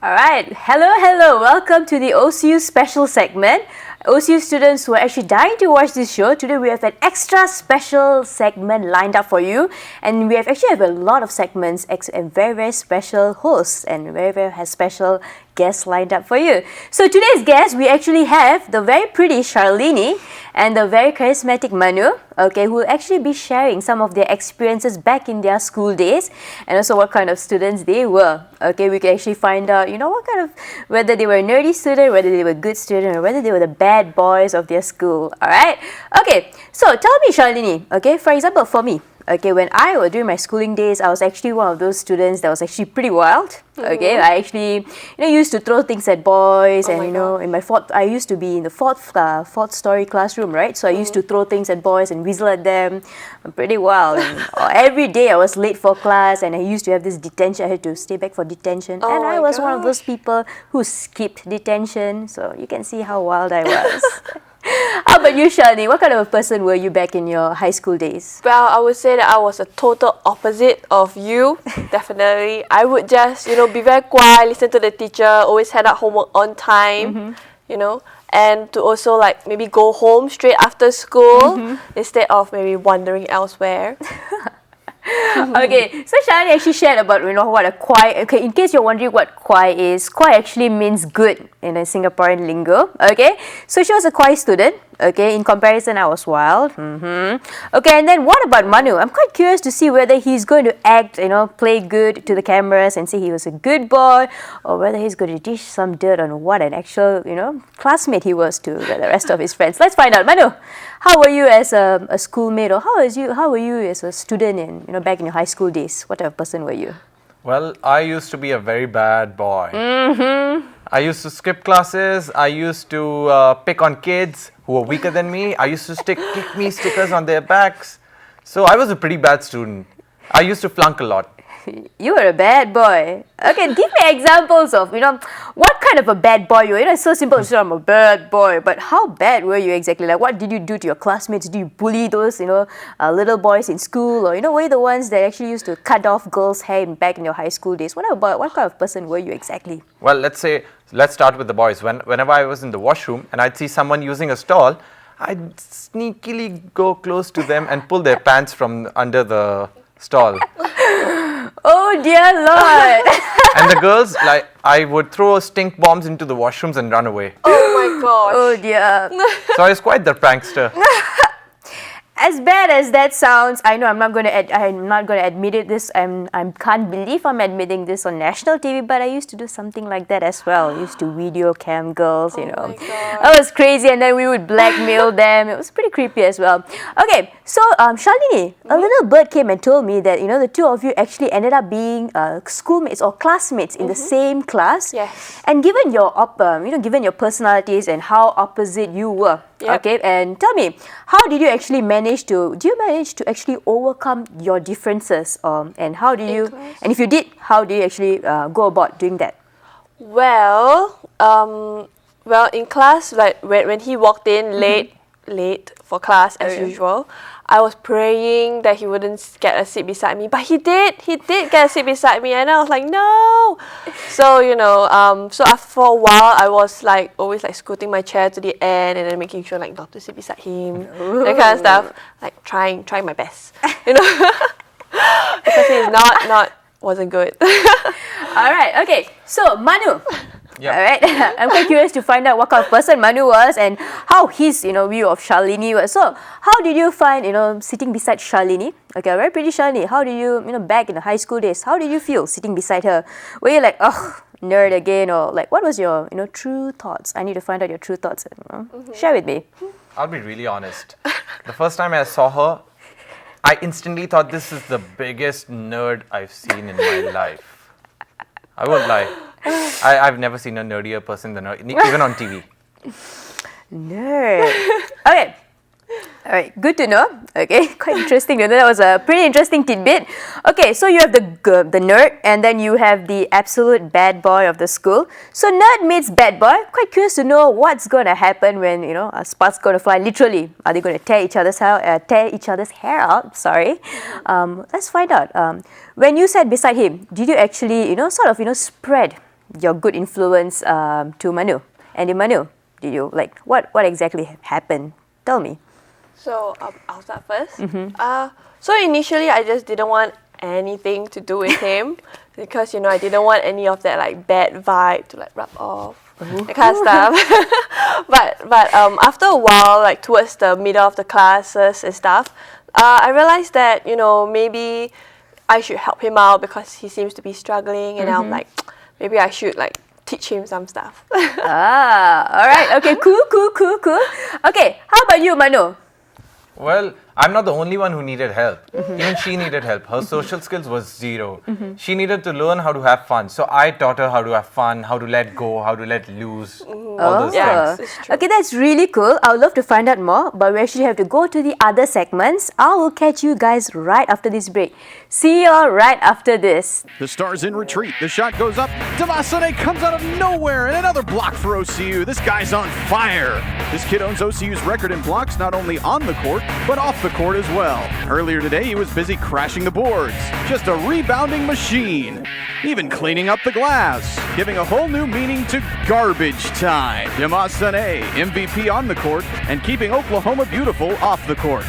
Alright, hello, welcome to the OCU special segment. OCU students who are actually dying to watch this show, today we have an extra special segment lined up for you, and we actually have a lot of segments and very special hosts and very special guests lined up for you. So today's guest, we actually have the very pretty Charlene and the very charismatic Manu, okay, who will actually be sharing some of their experiences back in their school days and also what kind of students they were. Okay, we can actually find out, what kind of, whether they were a nerdy student, whether they were a good student, or whether they were the bad boys of their school. Alright? Okay, so tell me, Charlene, okay, for example, for me, okay, when I was during my schooling days, I was actually one of those students that was actually pretty wild. Okay, I actually, used to throw things at boys, and in my I used to be in the fourth story classroom, right? So I used to throw things at boys and whistle at them. I'm pretty wild. And every day I was late for class, and I used to have this detention. I had to stay back for detention, and I was one of those people who skipped detention. So you can see how wild I was. How about you, Charlene? What kind of a person were you back in your high school days? Well, I would say that I was a total opposite of you, definitely. I would just, be very quiet, listen to the teacher, always hand out homework on time, and to also maybe go home straight after school instead of maybe wandering elsewhere. Okay, so Charlene actually shared about what a kwai. Okay, in case you're wondering what kwai is, kwai actually means good in a Singaporean lingo. Okay, so she was a kwai student. Okay, in comparison, I was wild. Okay, and then what about Manu? I'm quite curious to see whether he's going to act, play good to the cameras and say he was a good boy, or whether he's going to dish some dirt on what an actual, classmate he was to the rest of his friends. Let's find out. Manu, how were you as a schoolmate, or how were you as a student in, back in your high school days? What type of person were you? Well, I used to be a very bad boy. I used to skip classes. I used to pick on kids who were weaker than me. I used to kick me stickers on their backs. So I was a pretty bad student. I used to flunk a lot. You were a bad boy. Okay, give me examples of, what kind of a bad boy you were. It's so simple to say I'm a bad boy, but how bad were you exactly? Like, what did you do to your classmates? Did you bully those, little boys in school? Or, were you the ones that actually used to cut off girls' hair back in your high school days? What kind of person were you exactly? Well, let's start with the boys. Whenever I was in the washroom and I'd see someone using a stall, I'd sneakily go close to them and pull their pants from under the stall. Oh dear Lord! And the girls, I would throw stink bombs into the washrooms and run away. Oh my gosh! Oh dear! So I was quite the prankster. As bad as that sounds, I know I'm not going to admit it. I can't believe I'm admitting this on national TV, but I used to do something like that as well. I used to video cam girls, Oh my God. That was crazy, and then we would blackmail them. It was pretty creepy as well. Okay, so Charlene, a little bird came and told me that the two of you actually ended up being schoolmates or classmates in the same class. Yes. And given your given your personalities and how opposite you were. Yep. Okay, and tell me, how did you actually manage to actually overcome your differences? And how do you, class? and if you did, how do you actually go about doing that? Well, in class, when he walked in late for class as usual, I was praying that he wouldn't get a seat beside me, but he did get a seat beside me, and I was like, no. So for a while I was always scooting my chair to the end and then making sure not to sit beside him, that kind of stuff, trying my best, because he's wasn't good. All right, okay, so Manu. Yep. All right, I'm quite curious to find out what kind of person Manu was and how his view of Charlene was. So, how did you find sitting beside Charlene? Okay, very pretty Charlene. How did you back in the high school days? How did you feel sitting beside her? Were you like, oh, nerd again, or what was your true thoughts? I need to find out your true thoughts. Share with me. I'll be really honest. The first time I saw her, I instantly thought this is the biggest nerd I've seen in my life. I won't lie. I've never seen a nerdier person than her, even on TV. Nerd. Okay. All right, good to know. Okay, quite interesting to know. That was a pretty interesting tidbit. Okay, so you have the nerd, and then you have the absolute bad boy of the school. So nerd meets bad boy. Quite curious to know what's going to happen when a spark's going to fly. Literally, are they going to tear each other's hair out? Sorry. Let's find out. When you sat beside him, did you actually spread your good influence to Manu? And Manu, did you like what exactly happened? Tell me. So I'll start first. So initially, I just didn't want anything to do with him because I didn't want any of that like bad vibe to like rub off, that kind of stuff. but after a while, like towards the middle of the classes and stuff, I realized that maybe I should help him out because he seems to be struggling, and I'm like, maybe I should like teach him some stuff. All right. Okay, cool. Okay, how about you, Manu? Well, I'm not the only one who needed help. Even she needed help. Her social skills was zero. She needed to learn how to have fun. So I taught her how to have fun, how to let go, how to let loose, all those Yeah. things. It's true. Okay, that's really cool. I would love to find out more, but we actually have to go to the other segments. I will catch you guys right after this break. See you all right after this. The Stars in retreat. The shot goes up. Demasane comes out of nowhere and another block for OCU. This guy's on fire. This kid owns OCU's record in blocks not only on the court, but off the court as well. Earlier today, he was busy crashing the boards. Just a rebounding machine. Even cleaning up the glass. Giving a whole new meaning to garbage time. Demasane, MVP on the court and keeping Oklahoma beautiful off the court.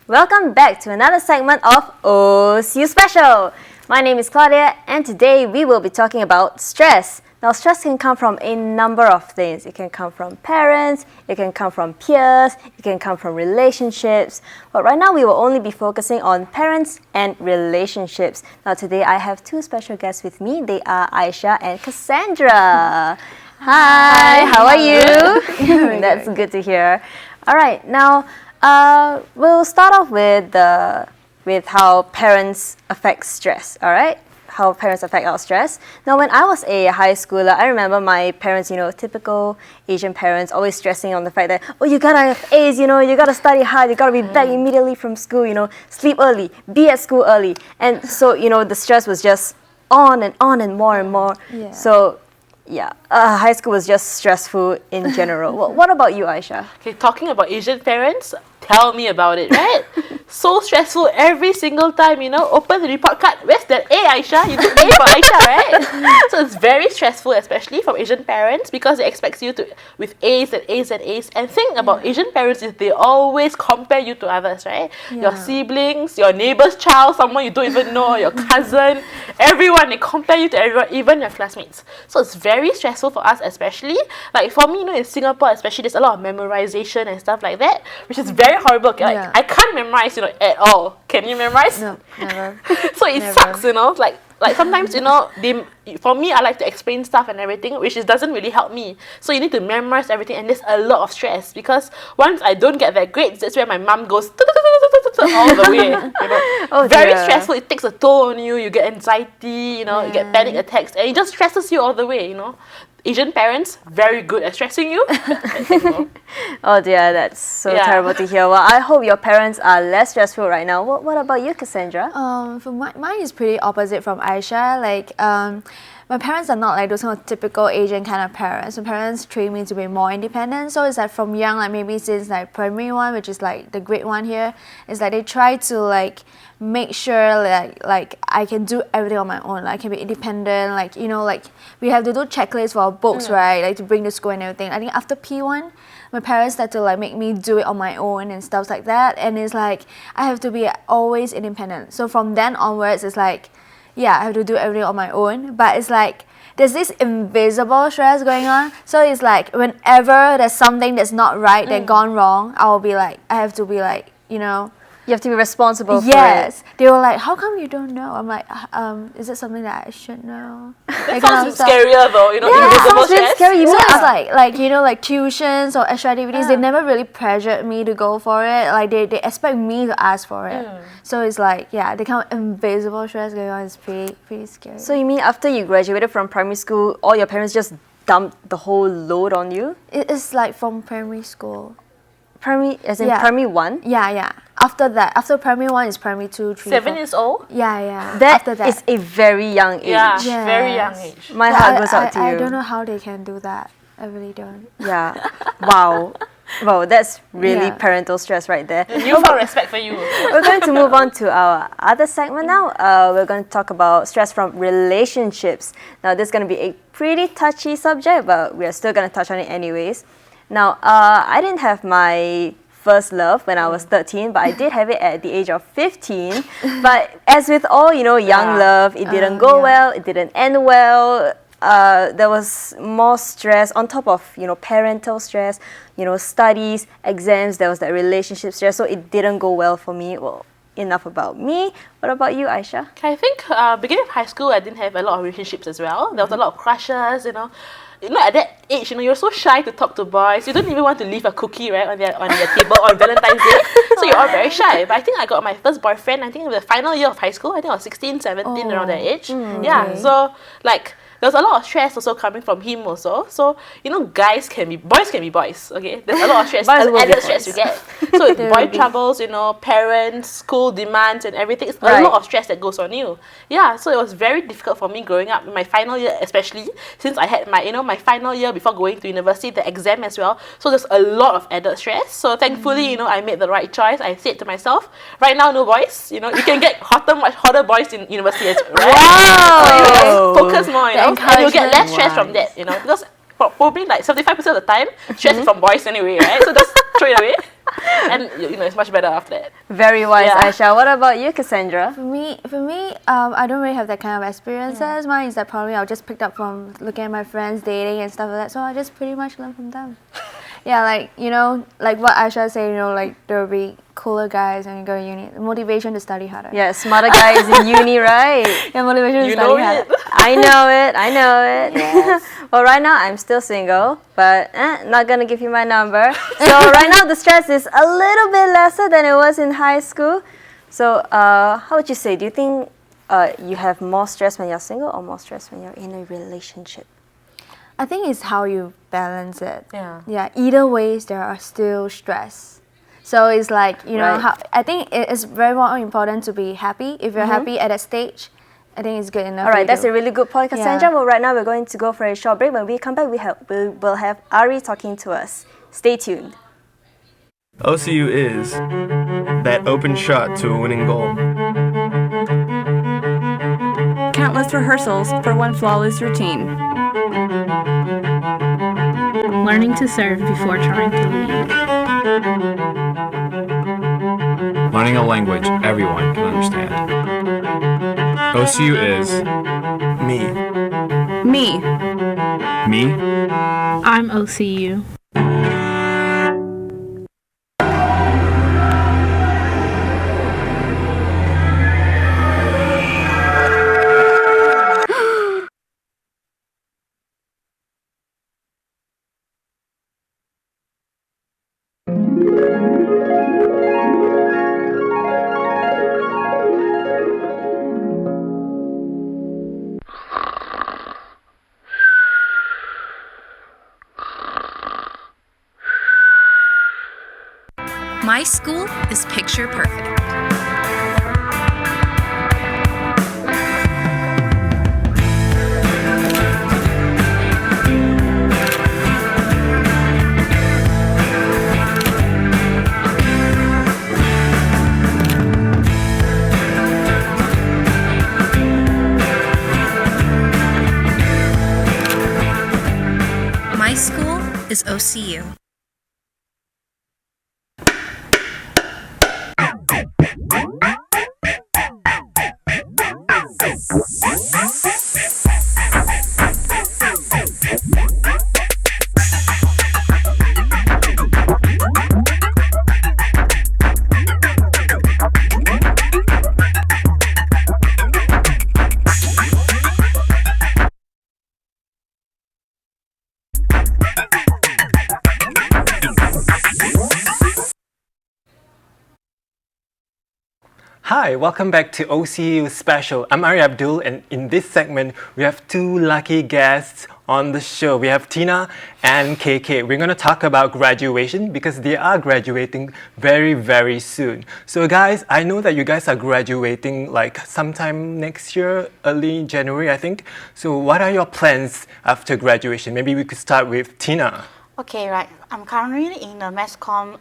Welcome back to another segment of OCU Special. My name is Claudia, and today we will be talking about stress. Now, stress can come from a number of things. It can come from parents, it can come from peers, it can come from relationships. But right now, we will only be focusing on parents and relationships. Now, today I have two special guests with me. They are Aisha and Cassandra. Hi, how are you? That's good to hear. All right, now we'll start off with how parents affect stress. All right, how parents affect our stress. Now, when I was a high schooler, I remember my parents, typical Asian parents, always stressing on the fact that, oh, you gotta have A's, you gotta study hard, you gotta be back immediately from school, sleep early, be at school early. And so, the stress was just on and more and more. Yeah. So, yeah, high school was just stressful in general. Well, what about you, Aisha? Okay, talking about Asian parents, tell me about it, right? So stressful every single time, open the report card. Where's that A, Aisha? You took A for Aisha, right? So it's very stressful, especially from Asian parents, because they expect you to with A's and A's and A's. And thing about Asian parents is they always compare you to others, right? Your siblings, your neighbor's child, someone you don't even know, your cousin, everyone, they compare you to everyone, even your classmates. So it's very stressful for us, especially. Like for me, in Singapore especially, there's a lot of memorization and stuff like that, which is very horrible. Like, Yeah. I can't memorize, at all. Can you memorize? No, never. So it sucks, like sometimes, for me, I like to explain stuff and everything, which doesn't really help me. So you need to memorize everything, and there's a lot of stress because once I don't get that grades, that's where my mom goes all the way. Oh, Very dear. stressful. It takes a toll on you. You get anxiety. You get panic attacks, and it just stresses you all the way. Asian parents, very good at stressing you. Oh dear, that's so Yeah. terrible to hear. Well, I hope your parents are less stressful right now. What about you, Cassandra? For mine is pretty opposite from Aisha. Like, my parents are not like those kind of typical Asian kind of parents. My parents train me to be more independent. So it's like from young, like maybe since like primary one, which is like the grade one here, it's like they try to like make sure like I can do everything on my own. Like, I can be independent. Like, you know, like we have to do checklists for our books, right? Like to bring to school and everything. I think after P1, my parents start to like make me do it on my own and stuff like that. And it's like I have to be always independent. So from then onwards, it's like, yeah, I have to do everything on my own. But it's like there's this invisible stress going on. So it's like whenever there's something that's not right, that gone wrong, I have to be like, you know, You have to be responsible yes. They were like, how come you don't know? I'm like, is it something that I should know? That sounds scarier though, you know, Yeah, invisible sounds really stress. scary. You So mean it's like, you know, like tuitions or extra activities, they never really pressured me to go for it. Like they expect me to ask for it. So it's like, yeah, the kind of invisible stress going on is pretty scary. So you mean after you graduated from primary school, all your parents just dumped the whole load on you? it is like from primary school. Primary, as in Yeah. primary one? Yeah. After that, after primary one is primary 2, 3, 7 4. years old? Yeah. That After that. is a very young age. Yeah, Yes. very young age. My Yeah, heart goes out to you. I don't know how they can do that. I really don't. Yeah. Wow. Wow, that's really Yeah. parental stress right there. Newfound respect for you. We're going to move on to our other segment now. We're going to talk about stress from relationships. Now, this is going to be a pretty touchy subject, but we are still going to touch on it anyways. Now, I didn't have my first love when I was 13, but I did have it at the age of 15. But as with all, you know, young love, it didn't go well, it didn't end well. There was more stress on top of, you know, parental stress, you know, studies, exams. There was that relationship stress, so it didn't go well for me. Well, enough about me. What about you, Aisha? I think beginning of high school, I didn't have a lot of relationships as well. There was a lot of crushes, you know. You know, at that age, you know, you're so shy to talk to boys. You don't even want to leave a cookie, right, on your table on Valentine's Day. So you're all very shy. But I think I got my first boyfriend, I think in the final year of high school. I think I was 16, 17, around that age. Yeah, so like there was a lot of stress also coming from him also. So, you know, boys can be boys, okay? There's a lot of stress, Boys will be added stress you boys. get. So with boy troubles, you know, parents, school demands and everything, it's Right. a lot of stress that goes on you. Yeah, so it was very difficult for me growing up in my final year, especially since I had my, you know, my final year before going to university, the exam as well. So there's a lot of added stress. So thankfully, you know, I made the right choice. I said to myself, right now, no boys. You know, you can get much hotter boys in university as well, right? Wow! Focus more, you know, and you'll get less stress Wow. from that, you know, because probably like 75% of the time, stress is from boys anyway, right? So just throw it away, and you know, it's much better after that. Very wise, Yeah. Aisha. What about you, Cassandra? For me, I don't really have that kind of experiences. Mine is that probably I just picked up from looking at my friends dating and stuff like that. So I just pretty much learn from them. Yeah, like, you know, like what Aisha said, you know, like there will be cooler guys when you go to uni. Motivation to study harder. Yeah, smarter guys in uni, right? Yeah, motivation to You study know harder. it. I know it. Well, right now I'm still single, but not gonna give you my number. So right now the stress is a little bit lesser than it was in high school. So how would you say? Do you think you have more stress when you're single or more stress when you're in a relationship? I think it's how you balance it. Yeah. Yeah, either ways there are still stress. So it's like, you know, Right. I think it is very more important to be happy. If you're happy at that stage, I think it's good enough. All for right, you that's to- a really good point, Cassandra. Yeah. Well, right now we're going to go for a short break. When we come back, we'll have Ari talking to us. Stay tuned. OCU is that open shot to a winning goal. Countless rehearsals for one flawless routine. Learning to serve before trying to lead. Learning a language everyone can understand. OCU is Me. Me. me. I'm OCU. My school is picture perfect. My school is OCU. Hi, welcome back to OCU Special. I'm Ari Abdul, and in this segment, we have two lucky guests on the show. We have Tina and KK. We're going to talk about graduation because they are graduating very, very soon. So guys, I know that you guys are graduating like sometime next year, early January, I think. So what are your plans after graduation? Maybe we could start with Tina. Okay, right. I'm currently in the mass comm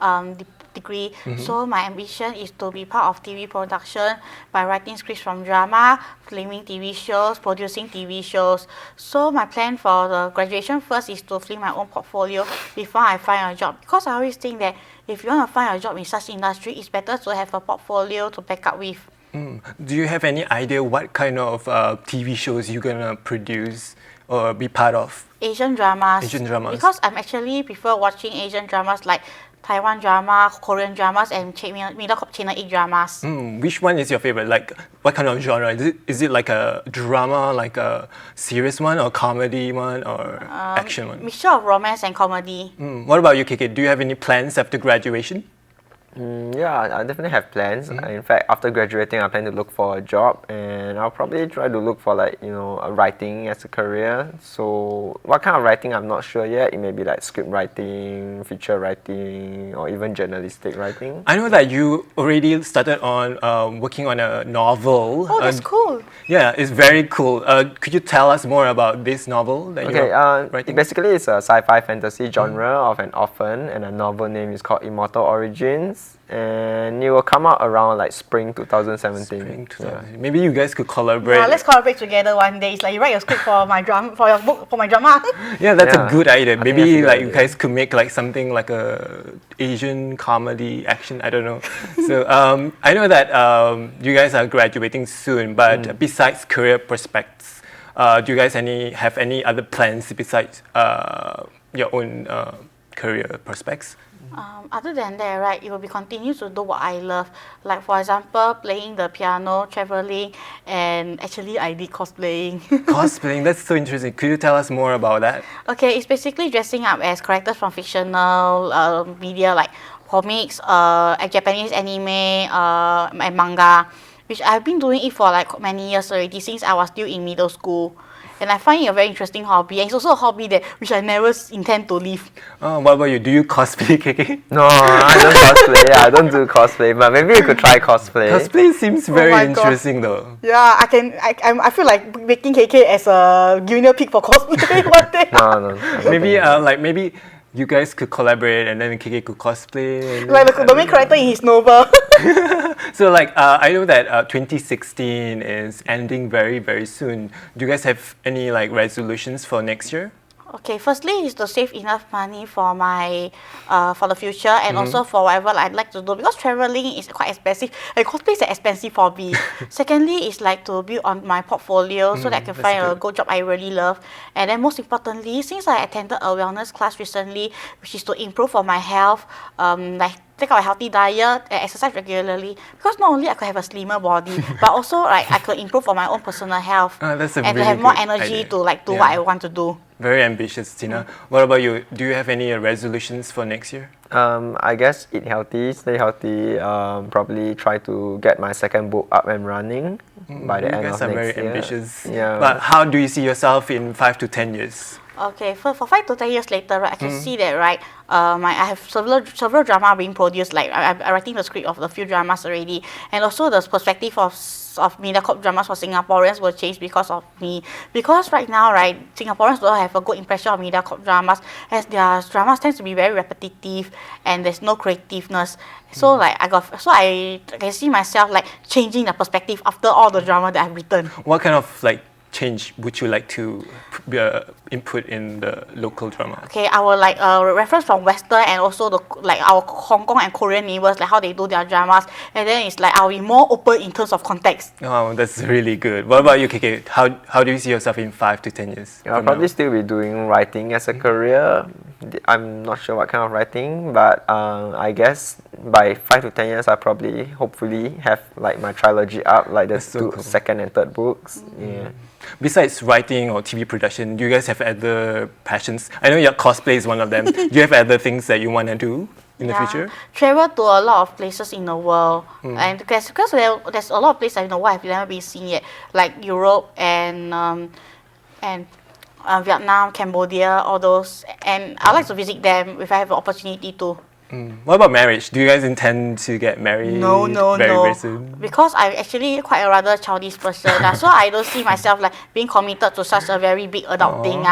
degree, so my ambition is to be part of TV production by writing scripts from drama, filming TV shows, producing TV shows. So my plan for the graduation first is to film my own portfolio before I find a job, because I always think that if you want to find a job in such industry, it's better to have a portfolio to back up with. Do you have any idea what kind of TV shows you're gonna produce or be part of? Asian dramas. Asian dramas. Because I'm actually prefer watching Asian dramas like Taiwan drama, Korean dramas, and middle China dramas. Which one is your favorite? Like, what kind of genre? Is it like a drama, like a serious one, or comedy one, or action one? Mixture of romance and comedy. What about you, KK? Do you have any plans after graduation? Yeah, I definitely have plans. In fact, after graduating, I plan to look for a job, and I'll probably try to look for writing as a career. So what kind of writing, I'm not sure yet. It may be like script writing, feature writing, or even journalistic writing. I know that you already started on working on a novel. Oh, that's cool. Yeah, it's very cool. Could you tell us more about this novel that you're writing? Basically, it's a sci-fi fantasy genre of an orphan, and a novel name is called Immortal Origins. And it will come out around like spring 2017. Spring 2017. Maybe you guys could collaborate. Yeah, let's collaborate together one day. It's like you write your script for my drama, for your book, for my drama. Yeah, that's a good idea. Maybe like you guys could make like something like a Asian comedy action. I don't know. So I know that you guys are graduating soon, but besides career prospects, do you guys have any other plans besides your own career prospects? Other than that, right, it will be continue to do what I love. Like for example, playing the piano, traveling, and actually I did cosplaying. Cosplaying, that's so interesting. Could you tell us more about that? Okay, it's basically dressing up as characters from fictional media like comics, Japanese anime, and manga, which I've been doing it for like many years already since I was still in middle school. And I find it a very interesting hobby. And it's also a hobby which I never intend to leave. What about you? Do you cosplay, KK? No, I don't cosplay. I don't do cosplay, but maybe you could try cosplay. Cosplay seems very interesting though. Yeah, I feel like making KK as a junior pick for cosplay one day. No. Maybe you guys could collaborate and then KK could cosplay. Like the main character in his novel. So I know that 2016 is ending very, very soon. Do you guys have any resolutions for next year? Okay, firstly is to save enough money for my for the future and also for whatever I'd like to do, because traveling is quite expensive and cosplay is an expensive hobby. Secondly is to build on my portfolio so that I can find a good job I really love. And then most importantly, since I attended a wellness class recently, which is to improve on my health, take out a healthy diet and exercise regularly, because not only I could have a slimmer body, but also I could improve on my own personal health and to have more energy to do what I want to do. Very ambitious, Tina. What about you? Do you have any resolutions for next year? I guess eat healthy, stay healthy, probably try to get my second book up and running by the end of next year. You guys are very ambitious. Yeah. But how do you see yourself in 5 to 10 years? Okay, for 5 to 10 years later, right, I can see that, right, I have several drama being produced, like I'm writing the script of a few dramas already, and also the perspective of Mediacorp dramas for Singaporeans will change because of me. Because right now, right, Singaporeans don't have a good impression of Mediacorp dramas, as their dramas tend to be very repetitive and there's no creativeness. So like I can see myself like changing the perspective after all the drama that I've written. What kind of like change would you like to input in the local drama? Okay, I will like reference from Western and also like our Hong Kong and Korean neighbors, like how they do their dramas, and then it's like I'll be more open in terms of context. Oh, that's really good. What about you, KK? How do you see yourself in 5 to 10 years? I'll probably still be doing writing as a career. I'm not sure what kind of writing, but I guess by 5 to 10 years, I'll probably, hopefully, have like my trilogy up, like the second and third books. Yeah. Besides writing or TV production, do you guys have other passions? I know your cosplay is one of them. Do you have other things that you want to do in the future? Travel to a lot of places in the world, and because there's a lot of places in the world I've never been seen yet, like Europe and Vietnam, Cambodia, all those, and I'd like to visit them if I have the opportunity to. What about marriage? Do you guys intend to get married very soon? Because I'm actually quite a rather childish person, so I don't see myself like being committed to such a very big adult thing.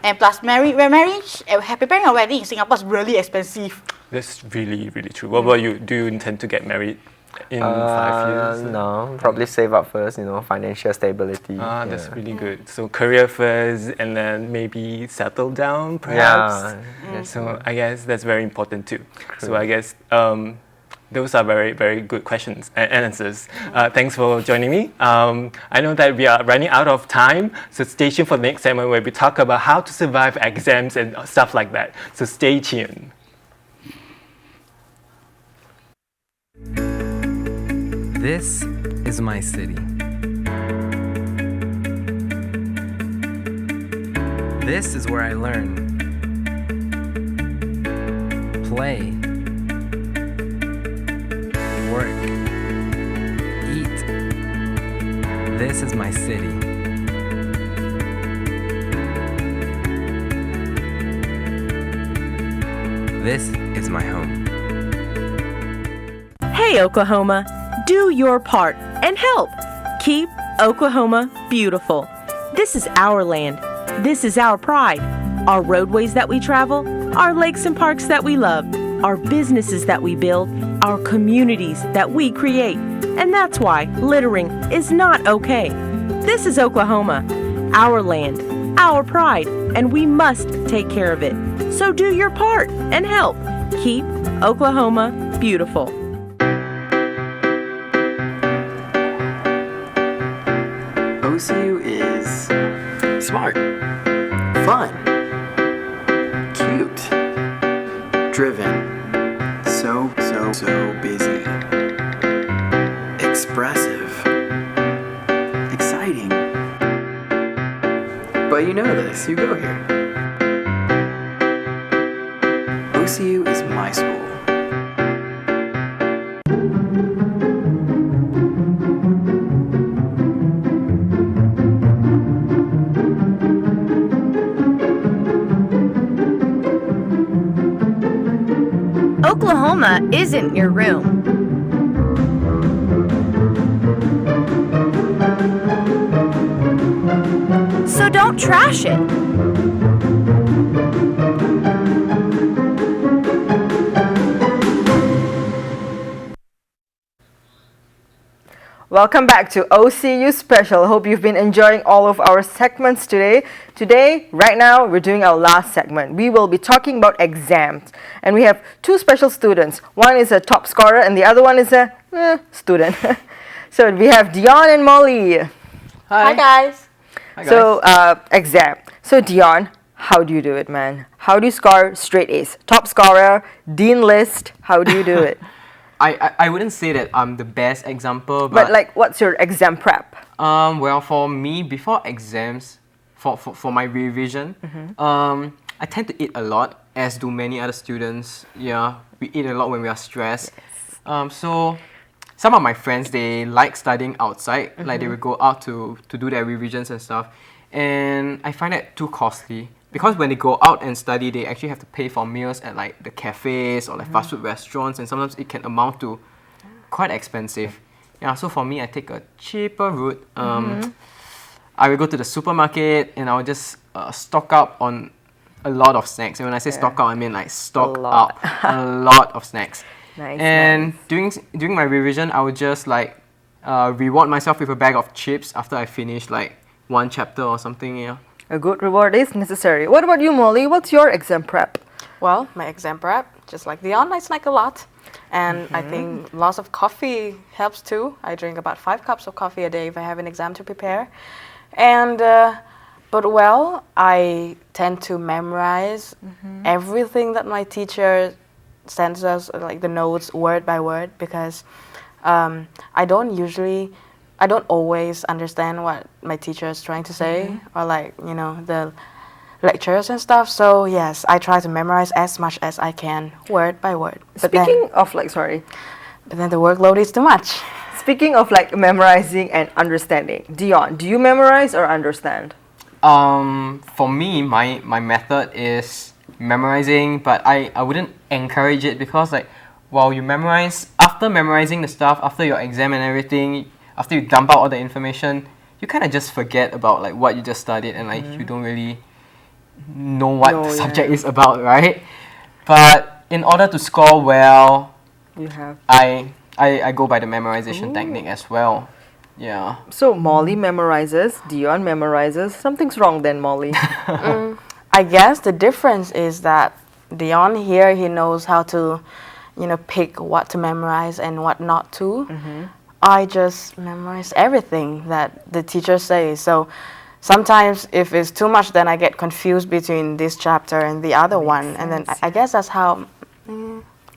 And plus, marriage, preparing a wedding in Singapore is really expensive. That's really, really true. What about you? Do you intend to get married in 5 years? No, probably save up first, financial stability. That's really good. So career first and then maybe settle down perhaps. Yeah. So I guess that's very important too. So I guess those are very, very good questions and answers. Thanks for joining me. I know that we are running out of time, so stay tuned for the next segment where we talk about how to survive exams and stuff like that. So stay tuned. This is my city. This is where I learn, play, work, eat. This is my city. This is my home. Hey, Oklahoma, do your part and help keep Oklahoma beautiful. This is our land. This is our pride. Our roadways that we travel, our lakes and parks that we love, our businesses that we build, our communities that we create. And that's why littering is not okay. This is Oklahoma, our land, our pride, and we must take care of it. So do your part and help keep Oklahoma beautiful. OCU is smart, fun, cute, driven, so busy, expressive, exciting. But you know this, you go here. OCU is my school. Oklahoma isn't your room. So don't trash it. Welcome back to OCU Special. Hope you've been enjoying all of our segments today. Right now, we're doing our last segment. We will be talking about exams. And we have two special students. One is a top scorer and the other one is a student. So we have Dion and Molly. Hi guys. So, exam. So Dion, how do you do it, man? How do you score straight A's? Top scorer, Dean List, how do you do it? I wouldn't say that I'm the best example, but like, what's your exam prep? Well, for me, before exams, for my revision, I tend to eat a lot, as do many other students. Yeah, we eat a lot when we are stressed. So some of my friends, they like studying outside, like they will go out to do their revisions and stuff. And I find that too costly. because when they go out and study, they actually have to pay for meals at like the cafes or like fast food restaurants, and sometimes it can amount to quite expensive. Yeah, so for me, I take a cheaper route. I will go to the supermarket and I will just stock up on a lot of snacks. And when I say stock up, I mean like stock up a lot of snacks. Nice. And during my revision, I would just like reward myself with a bag of chips after I finish like one chapter or something. Yeah. A good reward is necessary. What about you, Molly? What's your exam prep? Well, my exam prep, just like Dion, I snack a lot. And I think lots of coffee helps too. I drink about 5 cups of coffee a day if I have an exam to prepare. And, but well, I tend to memorize everything that my teacher sends us, like the notes word by word, because I don't always understand what my teacher is trying to say, or like, you know, the lectures and stuff. So yes, I try to memorize as much as I can, word by word. But then the workload is too much. Speaking of like memorizing and understanding, Dion, do you memorize or understand? For me, my method is memorizing, but I wouldn't encourage it, because like while you memorize, after memorizing the stuff, after your exam and everything, after you dump out all the information, you kind of just forget about like what you just studied, and like you don't really know what the subject is about, right? But in order to score well, I go by the memorization technique as well. Yeah. So Molly memorizes, Dion memorizes. Something's wrong then, Molly. I guess the difference is that Dion here, he knows how to, you know, pick what to memorize and what not to. I just memorize everything that the teacher says. So sometimes if it's too much, then I get confused between this chapter and the other one. And then I guess that's how...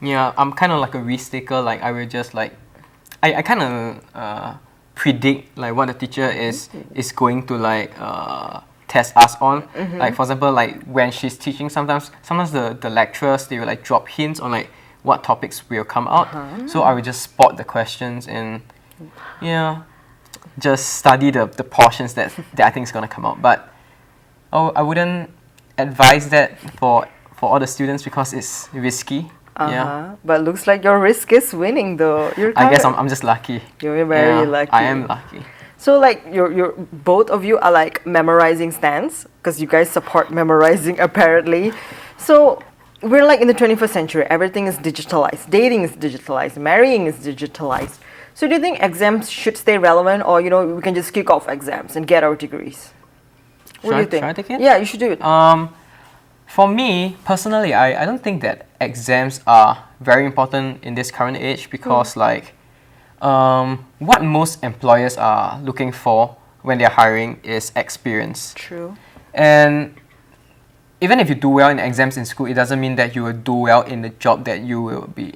Yeah, I'm kind of like a risk taker. Like I will just like, I kind of predict like what the teacher is going to like test us on. Like for example, like when she's teaching, sometimes the lecturers, they will like drop hints on like what topics will come out. So I will just spot the questions and just study the portions that I think is gonna come out. But I wouldn't advise that for all the students because it's risky. Yeah. But looks like your risk is winning though. I guess I'm just lucky. You're very lucky. I am lucky. So like you're both of you are like memorizing stands, because you guys support memorizing apparently. So we're like in the 21st century. Everything is digitalized. Dating is digitalized. Marrying is digitalized. So do you think exams should stay relevant, or you know we can just kick off exams and get our degrees? What do you think? Should I take it? Yeah, you should do it. For me, personally, I don't think that exams are very important in this current age, because like what most employers are looking for when they're hiring is experience. True. And even if you do well in exams in school, it doesn't mean that you will do well in the job that you will be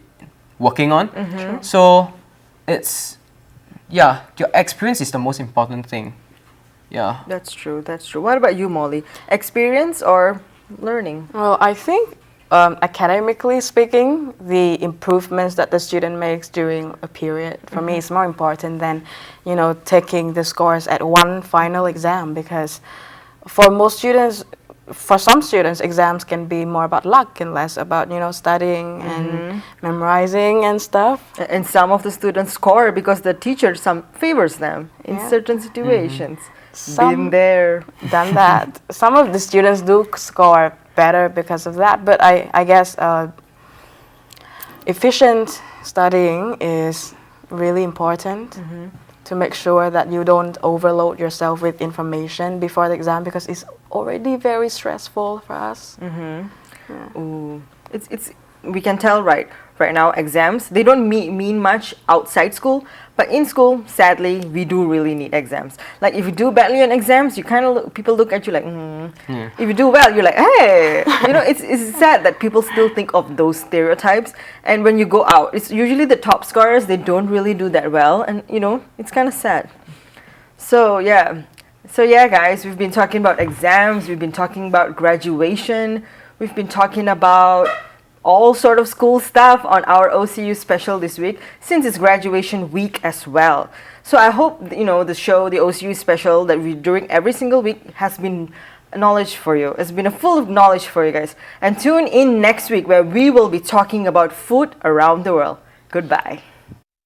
working on. So it's, your experience is the most important thing. Yeah. That's true. What about you, Molly? Experience or learning? Well, I think academically speaking, the improvements that the student makes during a period for me is more important than, you know, taking the scores at one final exam, because for some students, exams can be more about luck and less about, you know, studying and memorizing and stuff. And some of the students score because the teacher favors them in certain situations. Been there, done that. Some of the students do score better because of that, but I guess efficient studying is really important to make sure that you don't overload yourself with information before the exam, because it's already very stressful for us. Ooh. It's we can tell right now exams, they don't mean much outside school, but in school, sadly, we do really need exams. Like if you do badly on exams, you kind of people look at you like If you do well, you're like, hey, you know, it's sad that people still think of those stereotypes. And when you go out, it's usually the top scorers, they don't really do that well, and you know, it's kind of sad. So yeah, guys, we've been talking about exams, we've been talking about graduation, we've been talking about all sort of school stuff on our OCU special this week, since it's graduation week as well. So I hope, you know, the show, the OCU special that we're doing every single week has been knowledge for you. It's been a full of knowledge for you guys. And tune in next week where we will be talking about food around the world. Goodbye.